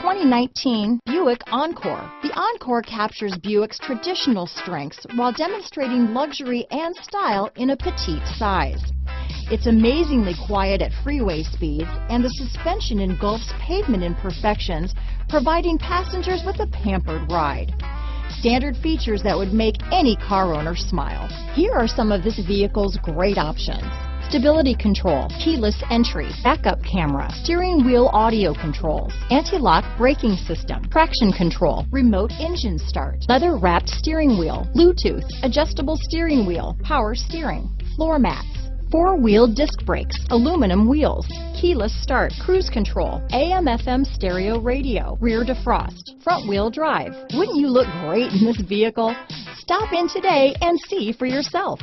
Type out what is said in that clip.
2019 Buick Encore. The Encore captures Buick's traditional strengths while demonstrating luxury and style in a petite size. It's amazingly quiet at freeway speeds, and the suspension engulfs pavement imperfections, providing passengers with a pampered ride. Standard features that would make any car owner smile. Here are some of this vehicle's great options: stability control, keyless entry, backup camera, steering wheel audio controls, anti-lock braking system, traction control, remote engine start, leather-wrapped steering wheel, Bluetooth, adjustable steering wheel, power steering, floor mats, four-wheel disc brakes, aluminum wheels, keyless start, cruise control, AM/FM stereo radio, rear defrost, front-wheel drive. Wouldn't you look great in this vehicle? Stop in today and see for yourself.